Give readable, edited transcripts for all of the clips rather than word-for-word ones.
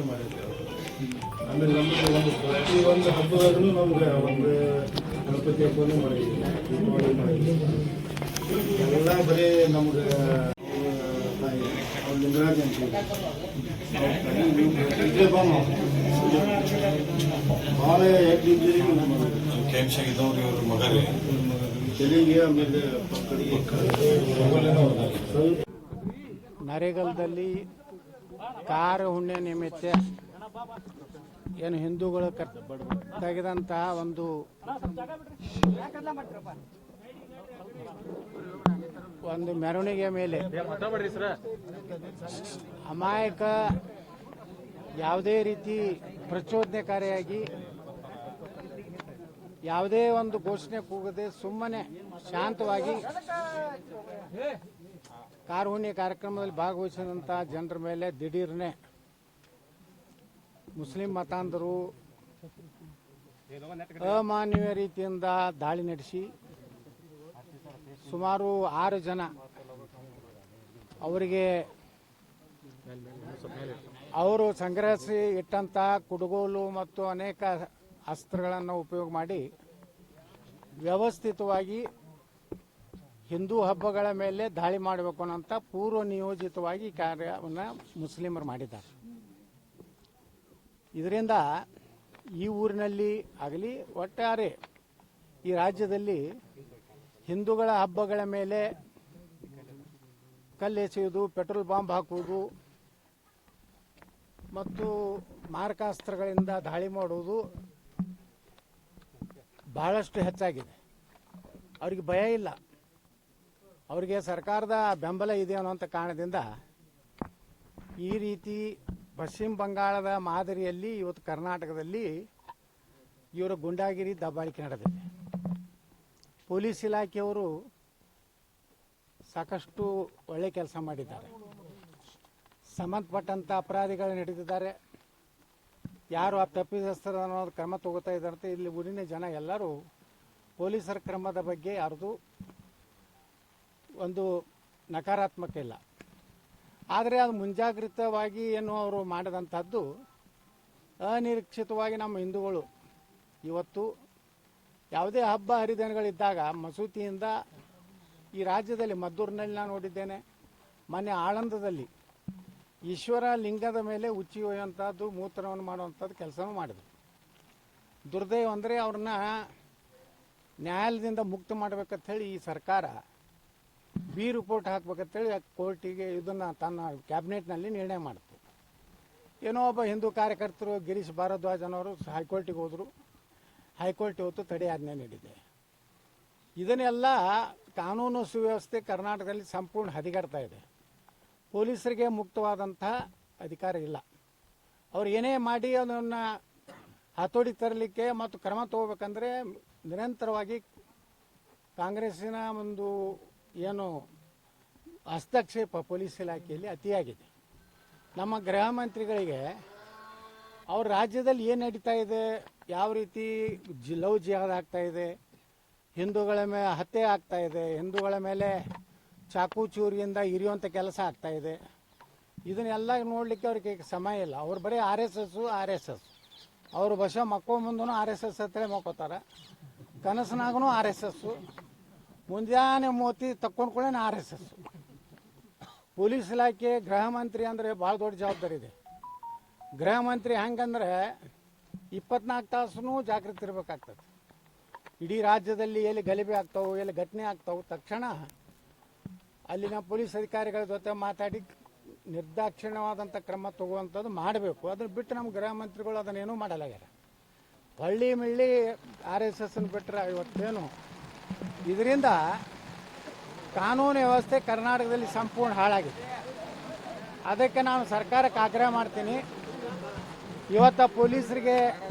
ಮಾಡಿದ್ದೇವೆ. ಆಮೇಲೆ ನಮಗೆ ಒಂದು ಪ್ರತಿಯೊಂದು ಹಬ್ಬದಾಗೂ ನಮ್ಗೆ ಒಂದು ಗಣಪತಿ ಹಬ್ಬನೂ ಮಾಡಿದ್ದೀವಿ, ದೀಪಾವಳಿ ಮಾಡಿದ್ದೀವಿ. ಎಲ್ಲ ಬರೀ ನಮ್ಗೆ ಲಿಂಗರಾಜ್ ಅಂತ ಭಾಳ ಕ್ಯಾಂಪ್ಸಾಗಿದ್ದವ್ರು ಇವ್ರ ಮಗರೇ ತೆಲಿಗೆ ಆಮೇಲೆ ನರೇಗಲ್ದಲ್ಲಿ ಕಾರ ಹುಣ್ಣೆ ನಿಮಿತ್ತ ಏನು ಹಿಂದೂಗಳು ತೆಗೆದಂತಹ ಒಂದು ಮೆರವಣಿಗೆ ಮೇಲೆ ಅಮಾಯಕ ಯಾವುದೇ ರೀತಿ ಪ್ರಚೋದನೆಕಾರಿಯಾಗಿ ಯಾವುದೇ ಒಂದು ಘೋಷಣೆ ಕೂಗದೆ ಸುಮ್ಮನೆ ಶಾಂತವಾಗಿ ಕಾರುಣ್ಯ ಕಾರ್ಯಕ್ರಮದಲ್ಲಿ ಭಾಗವಹಿಸಿದಂಥ ಜನರ ಮೇಲೆ ದಿಢೀರ್ನೆ ಮುಸ್ಲಿಂ ಮತಾಂಧರು ಅಮಾನವೀಯ ರೀತಿಯಿಂದ ದಾಳಿ ನಡೆಸಿ ಸುಮಾರು 6 ಜನ ಅವರಿಗೆ ಅವರು ಸಂಗ್ರಹಿಸಿ ಇಟ್ಟಂಥ ಕುಡುಗೋಲು ಮತ್ತು ಅನೇಕ ಅಸ್ತ್ರಗಳನ್ನು ಉಪಯೋಗ ಮಾಡಿ ವ್ಯವಸ್ಥಿತವಾಗಿ ಹಿಂದೂ ಹಬ್ಬಗಳ ಮೇಲೆ ದಾಳಿ ಮಾಡಬೇಕು ಅನ್ನೋಂಥ ಪೂರ್ವ ನಿಯೋಜಿತವಾಗಿ ಕಾರ್ಯವನ್ನು ಮುಸ್ಲಿಮರು ಮಾಡಿದ್ದಾರೆ. ಇದರಿಂದ ಈ ಊರಿನಲ್ಲಿ ಆಗಲಿ ಒಟ್ಟಾರೆ ಈ ರಾಜ್ಯದಲ್ಲಿ ಹಿಂದೂಗಳ ಹಬ್ಬಗಳ ಮೇಲೆ ಕಲ್ಲೆಸೆಯುವುದು, ಪೆಟ್ರೋಲ್ ಬಾಂಬ್ ಹಾಕುವುದು ಮತ್ತು ಮಾರಕಾಸ್ತ್ರಗಳಿಂದ ದಾಳಿ ಮಾಡುವುದು ಬಹಳಷ್ಟು ಹೆಚ್ಚಾಗಿದೆ. ಅವರಿಗೆ ಭಯ ಇಲ್ಲ, ಅವರಿಗೆ ಸರ್ಕಾರದ ಬೆಂಬಲ ಇದೆ ಅನ್ನುವಂಥ ಕಾರಣದಿಂದ ಈ ರೀತಿ ಪಶ್ಚಿಮ ಬಂಗಾಳದ ಮಾದರಿಯಲ್ಲಿ ಇವತ್ತು ಕರ್ನಾಟಕದಲ್ಲಿ ಇವರ ಗುಂಡಾಗಿರಿ ದಬ್ಬಾಳಿಕೆ ನಡೆದಿದೆ. ಪೊಲೀಸ್ ಇಲಾಖೆಯವರು ಸಾಕಷ್ಟು ಒಳ್ಳೆ ಕೆಲಸ ಮಾಡಿದ್ದಾರೆ. ಸಂಬಂಧಪಟ್ಟಂಥ ಅಪರಾಧಿಗಳನ್ನ ಹಿಡಿದಿದ್ದಾರೆ. ಯಾರು ಆ ತಪ್ಪಿತಸ್ಥರು ಅನ್ನೋದು ಕ್ರಮ ತಗೋತಾ ಇದ್ದಾರೆ. ಇಲ್ಲಿ ಊರಿನ ಜನ ಎಲ್ಲರೂ ಪೊಲೀಸರ ಕ್ರಮದ ಬಗ್ಗೆ ಯಾರ್ದು ಒಂದು ನಕಾರಾತ್ಮಕ ಇಲ್ಲ. ಆದರೆ ಅದು ಮುಂಜಾಗ್ರತವಾಗಿ ಏನು ಅವರು ಮಾಡಿದಂಥದ್ದು ಅನಿರೀಕ್ಷಿತವಾಗಿ ನಮ್ಮ ಹಿಂದೂಗಳು ಇವತ್ತು ಯಾವುದೇ ಹಬ್ಬ ಹರಿದಿನಗಳಿದ್ದಾಗ ಮಸೂತಿಯಿಂದ ಈ ರಾಜ್ಯದಲ್ಲಿ ಮದ್ದೂರಿನಲ್ಲಿ ನಾನು ನೋಡಿದ್ದೇನೆ, ಮೊನ್ನೆ ಆಳಂದದಲ್ಲಿ ಈಶ್ವರ ಲಿಂಗದ ಮೇಲೆ ಉಚ್ಚಿ ಒಯ್ಯುವಂಥದ್ದು, ಮೂತ್ರವನ್ನು ಮಾಡುವಂಥದ್ದು ಕೆಲಸನೂ ಮಾಡಿದರು. ದುರ್ದೈವ ಅಂದರೆ ಅವ್ರನ್ನ ನ್ಯಾಯಾಲಯದಿಂದ ಮುಕ್ತ ಮಾಡಬೇಕಂತ ಹೇಳಿ ಈ ಸರ್ಕಾರ ಬಿ ರಿಪೋರ್ಟ್ ಹಾಕ್ಬೇಕಂತೇಳಿ ಕೋರ್ಟಿಗೆ ಇದನ್ನು ತನ್ನ ಕ್ಯಾಬಿನೆಟ್ನಲ್ಲಿ ನಿರ್ಣಯ ಮಾಡಿತು. ಏನೋ ಒಬ್ಬ ಹಿಂದೂ ಕಾರ್ಯಕರ್ತರು ಗಿರೀಶ್ ಭಾರದ್ವಾಜ್ ಅನ್ನೋರು ಹೈಕೋರ್ಟಿಗೆ ಹೋದರು. ಹೈಕೋರ್ಟ್ ಇವತ್ತು ತಡೆಯಾಜ್ಞೆ ನೀಡಿದೆ. ಇದನ್ನೆಲ್ಲ ಕಾನೂನು ಸುವ್ಯವಸ್ಥೆ ಕರ್ನಾಟಕದಲ್ಲಿ ಸಂಪೂರ್ಣ ಹದಗೆಡ್ತಾ ಇದೆ. ಪೊಲೀಸರಿಗೆ ಮುಕ್ತವಾದಂಥ ಅಧಿಕಾರ ಇಲ್ಲ. ಅವ್ರು ಏನೇ ಮಾಡಿ ಅದನ್ನು ಹತೋಟಿ ತರಲಿಕ್ಕೆ ಮತ್ತು ಕ್ರಮ ತಗೋಬೇಕಂದ್ರೆ ನಿರಂತರವಾಗಿ ಕಾಂಗ್ರೆಸ್ಸಿನ ಒಂದು ಏನು ಹಸ್ತಕ್ಷೇಪ ಪೊಲೀಸ್ ಇಲಾಖೆಯಲ್ಲಿ ಅತಿಯಾಗಿದೆ. ನಮ್ಮ ಗೃಹ ಮಂತ್ರಿಗಳಿಗೆ ಅವ್ರ ರಾಜ್ಯದಲ್ಲಿ ಏನು ನಡೀತಾ ಇದೆ, ಯಾವ ರೀತಿ ಲವ್ ಜಿಹಾದ್ ಆಗ್ತಾ ಇದೆ, ಹಿಂದೂಗಳ ಮೇಲೆ ಹತ್ಯೆ ಆಗ್ತಾ ಇದೆ, ಹಿಂದೂಗಳ ಮೇಲೆ ಚಾಕು ಚೂರಿಯಿಂದ ಇರಿಯುವಂಥ ಕೆಲಸ ಆಗ್ತಾ ಇದೆ, ಇದನ್ನೆಲ್ಲ ನೋಡಲಿಕ್ಕೆ ಅವ್ರಿಗೆ ಸಮಯ ಇಲ್ಲ. ಅವ್ರು ಬರೀ ಆರ್ ಎಸ್ ಎಸ್ ಅವರು ಬಸ ಮಕ್ಕೋ ಮುಂದೂ RSS ಅಂತೇಳಿ ಮಕ್ಕೋತಾರೆ, ಕನಸಿನಾಗೂ RSS, ಮುಂಜಾನೆ ಮೋತಿ ತಕ್ಕೊಂಡು ಕೂಡ RSS. ಪೊಲೀಸ್ ಇಲಾಖೆ ಗೃಹ ಮಂತ್ರಿ ಅಂದರೆ ಭಾಳ ದೊಡ್ಡ ಜವಾಬ್ದಾರಿ ಇದೆ. ಗೃಹ ಮಂತ್ರಿ ಹೆಂಗಂದ್ರೆ 24 ತಾಸೂ ಜಾಗೃತಿ ಇರಬೇಕಾಗ್ತದೆ. ಇಡೀ ರಾಜ್ಯದಲ್ಲಿ ಎಲ್ಲಿ ಗಲಭೆ ಆಗ್ತಾವೆ, ಎಲ್ಲಿ ಘಟನೆ ಆಗ್ತಾವೆ, ತಕ್ಷಣ ಅಲ್ಲಿನ ಪೊಲೀಸ್ ಅಧಿಕಾರಿಗಳ ಜೊತೆ ಮಾತಾಡಿ ನಿರ್ದಾಕ್ಷಿಣ್ಯವಾದಂಥ ಕ್ರಮ ತಗುವಂಥದ್ದು ಮಾಡಬೇಕು. ಅದನ್ನು ಬಿಟ್ಟು ನಮ್ಮ ಗೃಹ ಮಂತ್ರಿಗಳು ಅದನ್ನೇನೂ ಮಾಡಲಾಗ್ಯಾರ. ಹಳ್ಳಿ ಮಿಳ್ಳಿ RSS ಬಿಟ್ಟರೆ ಇವತ್ತೇನು ಇದರಿಂದ ಕಾನೂನು ವ್ಯವಸ್ಥೆ ಕರ್ನಾಟಕದಲ್ಲಿ ಸಂಪೂರ್ಣ ಹಾಳಾಗಿದೆ. ಅದಕ್ಕೆ ನಾನು ಸರ್ಕಾರಕ್ಕೆ ಆಗ್ರಹ ಮಾಡ್ತೀನಿ, ಇವತ್ತು ಪೊಲೀಸರಿಗೆ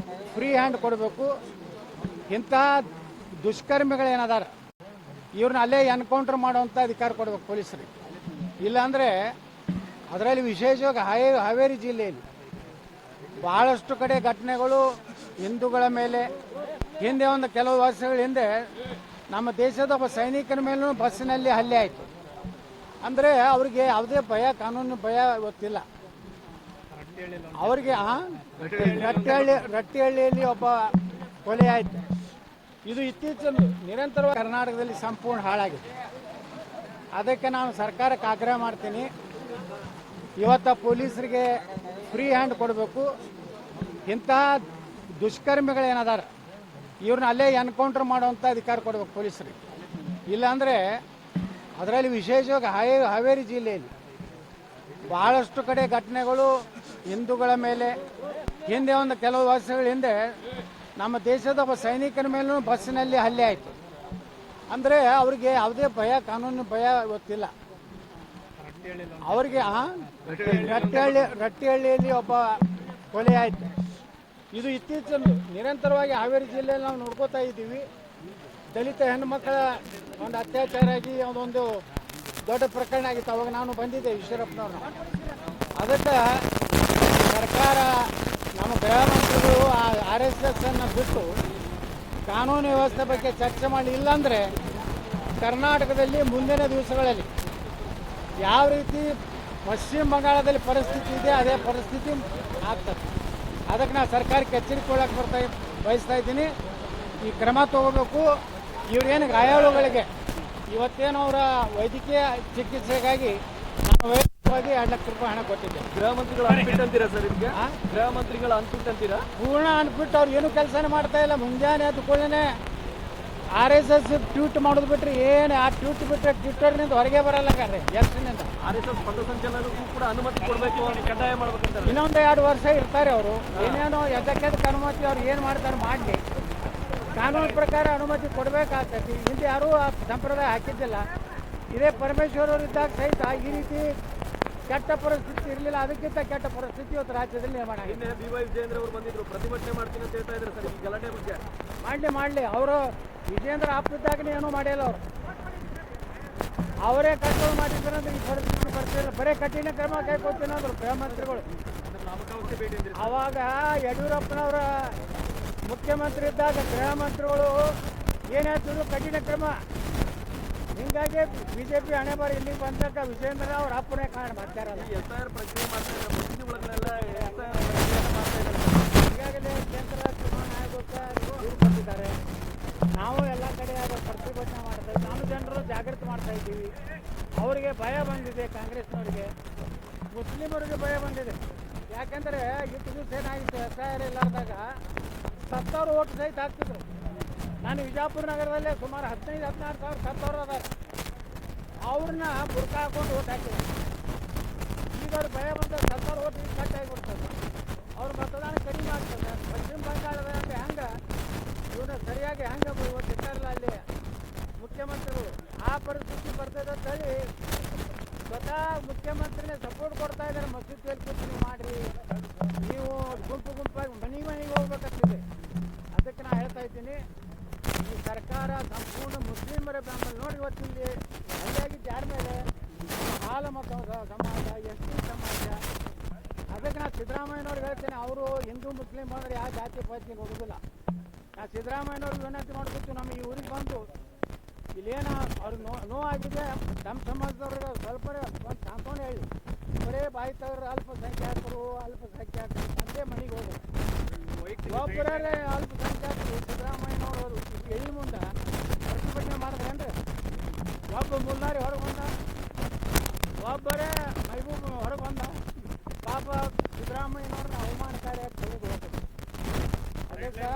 ಫ್ರೀ ಹ್ಯಾಂಡ್ ಕೊಡಬೇಕು. ಇಂಥ ದುಷ್ಕರ್ಮಿಗಳೇನದಾರ ಇವ್ರನ್ನ ಅಲ್ಲೇ ಎನ್ಕೌಂಟರ್ ಮಾಡುವಂಥ ಅಧಿಕಾರ ಕೊಡಬೇಕು ಪೊಲೀಸರಿಗೆ. ಇಲ್ಲಾಂದರೆ ಅದರಲ್ಲಿ ವಿಶೇಷವಾಗಿ ಹಾವೇರಿ ಜಿಲ್ಲೆಯಲ್ಲಿ ಭಾಳಷ್ಟು ಕಡೆ ಘಟನೆಗಳು ಹಿಂದೂಗಳ ಮೇಲೆ, ಹಿಂದೆ ಒಂದು ಕೆಲವು ವರ್ಷಗಳ ಹಿಂದೆ ನಮ್ಮ ದೇಶದ ಒಬ್ಬ ಸೈನಿಕನ ಮೇಲೂ ಬಸ್ಸಿನಲ್ಲಿ ಹಲ್ಲೆ ಆಯಿತು. ಅಂದರೆ ಅವರಿಗೆ ಯಾವುದೇ ಭಯ, ಕಾನೂನು ಭಯ ಇವತ್ತಿಲ್ಲ. ಅವರಿಗೆ ರಟ್ಟಿಹಳ್ಳಿಯಲ್ಲಿ ಒಬ್ಬ ಕೊಲೆ ಆಯಿತು. ಇದು ಇತ್ತೀಚಿನ ನಿರಂತರವಾಗಿ ಕರ್ನಾಟಕದಲ್ಲಿ ಸಂಪೂರ್ಣ ಹಾಳಾಗಿದೆ. ಅದಕ್ಕೆ ನಾನು ಸರ್ಕಾರಕ್ಕೆ ಆಗ್ರಹ ಮಾಡ್ತೀನಿ, ಇವತ್ತು ಪೊಲೀಸರಿಗೆ ಫ್ರೀ ಹ್ಯಾಂಡ್ ಕೊಡಬೇಕು. ಇಂತಹ ದುಷ್ಕರ್ಮಿಗಳೇನದಾರ ಇವ್ರನ್ನ ಅಲ್ಲೇ ಎನ್ಕೌಂಟರ್ ಮಾಡುವಂಥ ಅಧಿಕಾರ ಕೊಡಬೇಕು ಪೊಲೀಸರಿಗೆ. ಇಲ್ಲಾಂದರೆ ಅದರಲ್ಲಿ ವಿಶೇಷವಾಗಿ ಹಾವೇರಿ ಜಿಲ್ಲೆಯಲ್ಲಿ ಭಾಳಷ್ಟು ಕಡೆ ಘಟನೆಗಳು ಹಿಂದೂಗಳ ಮೇಲೆ, ಹಿಂದೆ ಒಂದು ಕೆಲವು ವರ್ಷಗಳ ಹಿಂದೆ ನಮ್ಮ ದೇಶದ ಒಬ್ಬ ಸೈನಿಕನ ಮೇಲೂ ಬಸ್ಸಿನಲ್ಲಿ ಹಲ್ಲೆ ಆಯಿತು. ಅಂದರೆ ಅವ್ರಿಗೆ ಯಾವುದೇ ಭಯ, ಕಾನೂನು ಭಯ ಗೊತ್ತಿಲ್ಲ ಅವರಿಗೆ. ರಟ್ಟಿಹಳ್ಳಿಯಲ್ಲಿ ಒಬ್ಬ ಕೊಲೆ ಆಯಿತು. ಇದು ಇತ್ತೀಚಿನ ನಿರಂತರವಾಗಿ ಹಾವೇರಿ ಜಿಲ್ಲೆಯಲ್ಲಿ ನಾವು ನೋಡ್ಕೋತಾ ಇದ್ದೀವಿ. ದಲಿತ ಹೆಣ್ಣುಮಕ್ಕಳ ಒಂದು ಅತ್ಯಾಚಾರ ಆಗಿ ಅದೊಂದು ದೊಡ್ಡ ಪ್ರಕರಣ ಆಗಿತ್ತು. ಅವಾಗ ನಾನು ಬಂದಿದ್ದೆ ಈಶ್ವರಪ್ಪನವ್ರನ್ನ. ಅದಕ್ಕೆ ಸರ್ಕಾರ, ನಮ್ಮ ಗೃಹ ಮಂತ್ರಿಗಳು RSS ಅನ್ನು ಬಿಟ್ಟು ಕಾನೂನು ವ್ಯವಸ್ಥೆ ಬಗ್ಗೆ ಚರ್ಚೆ ಮಾಡಿ. ಇಲ್ಲಾಂದರೆ ಕರ್ನಾಟಕದಲ್ಲಿ ಮುಂದಿನ ದಿವಸಗಳಲ್ಲಿ ಯಾವ ರೀತಿ ಪಶ್ಚಿಮ ಬಂಗಾಳದಲ್ಲಿ ಪರಿಸ್ಥಿತಿ ಇದೆ ಅದೇ ಪರಿಸ್ಥಿತಿ ಆಗ್ತದೆ. ಅದಕ್ಕೆ ನಾನು ಸರ್ಕಾರಕ್ಕೆ ಎಚ್ಚರಿಕೆ ಕೊಡೋಕೆ ಬಯಸ್ತಾ ಇದ್ದೀನಿ. ಈ ಕ್ರಮ ತಗೋಬೇಕು. ಇವ್ರೇನು ಗಾಯಾಳುಗಳಿಗೆ ಇವತ್ತೇನು ಅವರ ವೈದ್ಯಕೀಯ ಚಿಕಿತ್ಸೆಗಾಗಿ ನಾನು ವೈಯಕ್ತಿಕವಾಗಿ 2 ಲಕ್ಷ ರೂಪಾಯಿ ಹಣ ಕೊಟ್ಟಿದ್ದೆ. ಗೃಹ ಮಂತ್ರಿಗಳು ಅನ್ಫಿಟ್ ಅಂತೀರಾ ಸರ್? ಇದಕ್ಕೆ ಗೃಹ ಮಂತ್ರಿಗಳು ಅನ್ಫಿಟ್ ಅಂತೀರಾ? ಪೂರ್ಣ ಅನ್ಬಿಟ್ಟು ಅವ್ರು ಏನು ಕೆಲಸನೇ ಮಾಡ್ತಾ ಇಲ್ಲ. ಮುಂಜಾನೆ ಅದು ಕೂಡಲೇ RSS ಟ್ವೀಟ್ ಮಾಡೋದು ಬಿಟ್ಟರೆ ಏನು, ಆ ಟ್ವೀಟ್ ಬಿಟ್ಟರೆ ಟ್ವಿಟ್ಟರ್ನಿಂದ ಹೊರಗೆ ಬರಲ್ಲ ಕಾರ್ರಿ ಎಲೆಕ್ಷನ್ನಿಂದ. RSS ಪಥಸಂಚಲನಕ್ಕೂ ಕೂಡ ಅನುಮತಿ ಕೊಡಬೇಕು, ಕಡ್ಡಾಯ ಮಾಡ್ಬೇಕಂತಾರೆ. ಇನ್ನೊಂದು 2 ವರ್ಷ ಇರ್ತಾರೆ ಅವರು. ಏನೇನೋ ಎದಕ್ಕೆ ಅನುಮತಿ ಅವ್ರು ಏನು ಮಾಡ್ತಾರೆ ಮಾಡಲಿ, ಕಾನೂನು ಪ್ರಕಾರ ಅನುಮತಿ ಕೊಡಬೇಕಾಗ್ತೈತಿ. ಹಿಂದೆ ಯಾರೂ ಆ ಸಂಪ್ರದಾಯ ಹಾಕಿದ್ದಿಲ್ಲ. ಇದೇ ಪರಮೇಶ್ವರ್ ಅವರು ಇದ್ದಾಗ ಸಹಿತ ಈ ರೀತಿ ಕೆಟ್ಟ ಪರಿಸ್ಥಿತಿ ಇರಲಿಲ್ಲ. ಅದಕ್ಕಿಂತ ಕೆಟ್ಟ ಪರಿಸ್ಥಿತಿ ಇವತ್ತು ರಾಜ್ಯದಲ್ಲಿ ನಿರ್ಮಾಣ ಆಗಿದೆ. ನಿನ್ನೆ BY ವಿಜೇಂದ್ರ ಅವರು ಬಂದಿದ್ರು, ಪ್ರತಿಭಟನೆ ಮಾಡ್ತೀನಿ ಅಂತ ಹೇಳ್ತಾ ಇದ್ದಾರೆ ಸರ್ ಈ ಗಲಾಟೆ ಬಗ್ಗೆ. ಮಾಡಲಿ ಅವರು ವಿಜೇಂದ್ರ ಆಪ್ತಿದ್ದಾಗಲೇ ಏನೂ ಮಾಡಿಲ್ಲ. ಅವರೇ ಕಂಟ್ರೋಲ್ ಮಾಡಿದ್ರೆ ಅಂದ್ರೆ ಈ ಪರಿಸ್ಥಿತಿ ಬರ್ತಿಲ್ಲ. ಬರೀ ಕಠಿಣ ಕ್ರಮ ಕೈಗೊಳ್ತೀನಿ ಅಂದರು ಗೃಹ ಮಂತ್ರಿಗಳು. ಅವಾಗ ಯಡಿಯೂರಪ್ಪನವರ ಮುಖ್ಯಮಂತ್ರಿ ಇದ್ದಾಗ ಗೃಹ ಮಂತ್ರಿಗಳು ಏನು ಹೇಳ್ತಿದ್ರು, ಕಠಿಣ ಕ್ರಮ. ಹಿಂಗಾಗಿ BJP ಹಣೆ ಬಾರಿ ಇಲ್ಲಿಗೆ ಬಂದಾಗ ವಿಜೇಂದ್ರ ಅವ್ರ ಅಪ್ಪನೇ ಕಾರಣ ಮಾಡ್ತಾರಲ್ಲ. SIR ಪ್ರಕ್ರಿಯೆ ಮಾಡ್ತಾ ಇದ್ದಾರೆ, ಮುಸ್ಲಿಂಗಳನ್ನೆಲ್ಲ SIR ಮಾಡ್ತಾ ಇದ್ದಾರೆ. ಈಗಾಗಲೇ ಕೇಂದ್ರ ಚುನಾವಣಾ ಆಯೋಗಕ್ಕೆ ದೂರು ಕೊಟ್ಟಿದ್ದಾರೆ. ನಾವು ಎಲ್ಲ ಕಡೆ ಅದು ಪ್ರತಿಭಟನೆ ಮಾಡ್ತಾ ಇದ್ದೀವಿ. ನಾವು ಜನರು ಜಾಗೃತಿ ಮಾಡ್ತಾ ಇದ್ದೀವಿ. ಅವರಿಗೆ ಭಯ ಬಂದಿದೆ, ಕಾಂಗ್ರೆಸ್ನವರಿಗೆ, ಮುಸ್ಲಿಮರಿಗೆ ಭಯ ಬಂದಿದೆ. ಯಾಕೆಂದರೆ ಇಷ್ಟು ದಿವಸ ಏನಾಗಿತ್ತು, SIR ಇಲ್ಲಾರ್ದಾಗ 70,000 ಓಟ್ ಸಹಿತ ಹಾಕ್ತಿದ್ರು. ನಾನು ವಿಜಾಪುರ ನಗರದಲ್ಲೇ ಸುಮಾರು 15-16 ಸಾವಿರ ಸತ್ತವರು ಅದಾರ. ಅವ್ರನ್ನ ಬುರ್ಕ ಹಾಕೊಂಡು ಓಟ್ ಹಾಕಿದ್ರು. ಈಗ ಅವ್ರು ಭಯ ಬಂದ 70,000 ಓಟ್ ಕಟ್ ಆಗಿಬಿಡ್ತದೆ. ಅವ್ರ ಮತದಾನ ಕಡಿಮೆ ಆಗ್ತದೆ. ಪಶ್ಚಿಮ ಬಂಗಾಳದಲ್ಲಿ ಹೆಂಗೆ ಇವನ್ನ ಸರಿಯಾಗಿ ಹೆಂಗೆ ಇವತ್ತು ಇರ್ತಾರಲ್ಲ ಅಲ್ಲಿ ಮುಖ್ಯಮಂತ್ರಿಗಳು, ಆ ಪರಿಸ್ಥಿತಿ ಬರ್ತದೆ ಅಂತ ಹೇಳಿ ಸ್ವತಃ ಮುಖ್ಯಮಂತ್ರಿನೇ ಸಪೋರ್ಟ್ ಕೊಡ್ತಾ ಇದ್ದಾರೆ. ಮಸೀದಿಯಲ್ಲಿ ಕೂತು ಮಾಡಿರಿ, ನೀವು ಗುಂಪಾಗಿ ಮನೆಗೆ ಹೋಗ್ಬೇಕಂತಿದೆ. ಅದಕ್ಕೆ ನಾನು ಹೇಳ್ತಾ ಇದ್ದೀನಿ, ಈ ಸರ್ಕಾರ ಸಂಪೂರ್ಣ ಮುಸ್ಲಿಮರ ಬೆಂಬಲ ನೋಡಿ. ಇವತ್ತಿಲ್ಲಿ ಹಳ್ಳಿಯಾಗಿದ್ದು ಯಾರ ಮೇಲೆ, ಹಾಲ ಮಕ್ಕಳ ಸಮಾಜ, ST ಸಮಾಜ. ಅದಕ್ಕೆ ನಾನು ಸಿದ್ದರಾಮಯ್ಯನವ್ರಿಗೆ ಹೇಳ್ತೇನೆ, ಅವರು ಹಿಂದೂ ಮುಸ್ಲಿಂ ಅಂದರೆ ಯಾವ ಜಾತಿ ಪಾತಿ ನೋಡೋದಿಲ್ಲ. ನಾನು ಸಿದ್ದರಾಮಯ್ಯನವ್ರಿಗೆ ವಿನಂತಿ ಮಾಡ್ಕೊತೀವಿ, ನಮ್ಮ ಈ ಊರಿಗೆ ಬಂದು ಇಲ್ಲೇನು ಅವ್ರಿಗೆ ನೋವಾಗಿದೆ, ನಮ್ಮ ಸಮಾಜದವ್ರಿಗೆ ಸ್ವಲ್ಪ ಒಂದು ಸಾಂತ್ವನ ಹೇಳಿ. ಬರೇ ಬಾಯಿ ತಗರ ಅಲ್ಪಸಂಖ್ಯಾತರು ಅಂದೇ ಮನೆಗೆ ಹೋಗೋದು. ಒಬ್ಬರೇ ಅಲ್ಪಸಂಖ್ಯಾತರು ಸಿದ್ದರಾಮಯ್ಯನವರು ಎಳಿ ಮುಂದೆ ಪ್ರತಿಭಟನೆ ಮಾಡಿದ್ರೇನ್ರಿ? ಒಬ್ಬ ಮುಲ್ಲಾರಿ ಹೊರಗೆ ಬಂದ, ಒಬ್ಬರೇ ಮೈಬೂಬ್ ಹೊರಗೆ ಬಂದ. ಪಾಪ ಸಿದ್ದರಾಮಯ್ಯನವ್ರನ್ನ ಅವಮಾನಕಾರಿ ತೆಗೆದು ಹೋಗ್ತದೆ. ಅದಕ್ಕೆ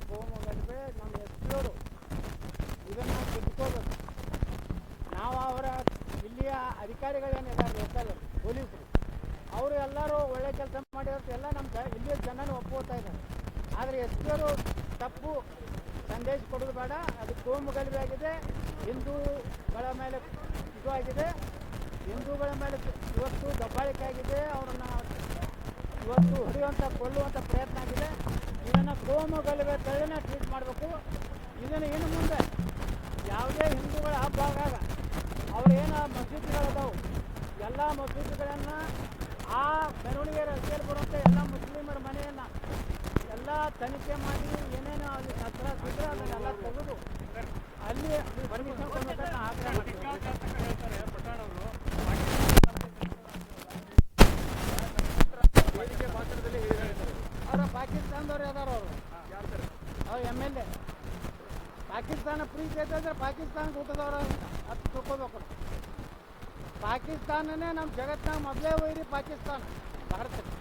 ಕೋಮುಗಲ್ವೇ ನಮ್ಮ SPಯವರು ಇದನ್ನು ತಿಳ್ಕೋಬೇಕು. ನಾವು ಅವರ ಇಲ್ಲಿಯ ಅಧಿಕಾರಿಗಳೇನಿದ್ದಾರೆ ಲೋಕಲ್ ಪೊಲೀಸರು, ಅವರು ಎಲ್ಲರೂ ಒಳ್ಳೆ ಕೆಲಸ ಮಾಡಿರೋದು ಎಲ್ಲ ನಮ್ಮ ಇಲ್ಲಿಯ ಜನನ ಒಪ್ಕೋತಾ ಇದ್ದಾರೆ. ಆದರೆ SPಯವರು ತಪ್ಪು ಸಂದೇಶ ಕೊಡೋದು ಬೇಡ. ಅದು ಕೋಮುಗಲ್ವೇ ಆಗಿದೆ, ಹಿಂದೂಗಳ ಮೇಲೆ ಇದು ಆಗಿದೆ, ಹಿಂದೂಗಳ ಮೇಲೆ ಇವತ್ತು ದಬ್ಬಾಳಿಕೆ ಆಗಿದೆ. ಅವ್ರನ್ನ ಇವತ್ತು ಹೊಡೆಯುವಂಥ ಕೊಲ್ಲುವಂಥ ಪ್ರಯತ್ನ ಆಗಿದೆ. ಇದನ್ನು ಕೋಮುಗಲಭೆ ತಳಿನ ಟ್ರೀಟ್ ಮಾಡಬೇಕು. ಇದನ್ನು ಇನ್ನು ಮುಂದೆ ಯಾವುದೇ ಹಿಂದೂಗಳ ಹಬ್ಬ ಆಗಾಗ ಅವರೇನು ಮಸೀದಿಗಳದಾವು, ಎಲ್ಲ ಮಸೀದಿಗಳನ್ನು ಆ ಮೆರವಣಿಗೆ ರಸ್ತೆಯಲ್ಲಿ ಬರುವಂಥ ಎಲ್ಲ ಮುಸ್ಲಿಮರ ಮನೆಯನ್ನು ಎಲ್ಲ ತನಿಖೆ ಮಾಡಿ ಏನೇನು ಅಲ್ಲಿ ಸತ್ರ ಸಿದ್ರೆ ಅದನ್ನೆಲ್ಲ ತೆಗೆದು ಅಲ್ಲಿ ಪರ್ಮಿಷನ್ ಕೊಡಬೇಕಂತ ಆಗ್ರಹ ಮಾಡ್ತಾರೆ. ಹಾಕಂದವ್ರು ಯಾವ್ದಾರು ಅವರು ಅವ್ರು MLA ಪಾಕಿಸ್ತಾನ ಪ್ರೀತಿ ಐತಂದ್ರೆ ಪಾಕಿಸ್ತಾನಕ್ಕೆ ಹುಟ್ಟಿದವ್ರು ಅದು ತಿಳ್ಕೋಬೇಕು. ಪಾಕಿಸ್ತಾನನೇ ನಮ್ಮ ಜಗತ್ತಿನಾಗ ಮೊದಲೇ ವೈರಿ ಪಾಕಿಸ್ತಾನ ಭಾರತಕ್ಕೆ.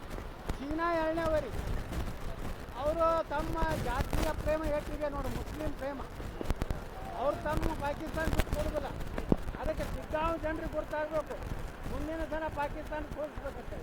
ಚೀನಾ 2ನೇ ವೈರಿ. ಅವರು ತಮ್ಮ ಜಾತಿಯ ಪ್ರೇಮ ಹೆಚ್ಚಿಗೆ ನೋಡಿ, ಮುಸ್ಲಿಂ ಪ್ರೇಮ. ಅವ್ರು ತಮ್ಮ ಪಾಕಿಸ್ತಾನ ಬಿಟ್ಟು ಕೊಡೋದಿಲ್ಲ. ಅದಕ್ಕೆ ಸಿಗ್ಗಾಂವ್ ಜನರಿಗೆ ಗೊತ್ತಾಗಬೇಕು, ಮುಂದಿನ ಸಲ ಪಾಕಿಸ್ತಾನಕ್ಕೆ ಹೋಲಿಸ್ಬೇಕಂತೆ.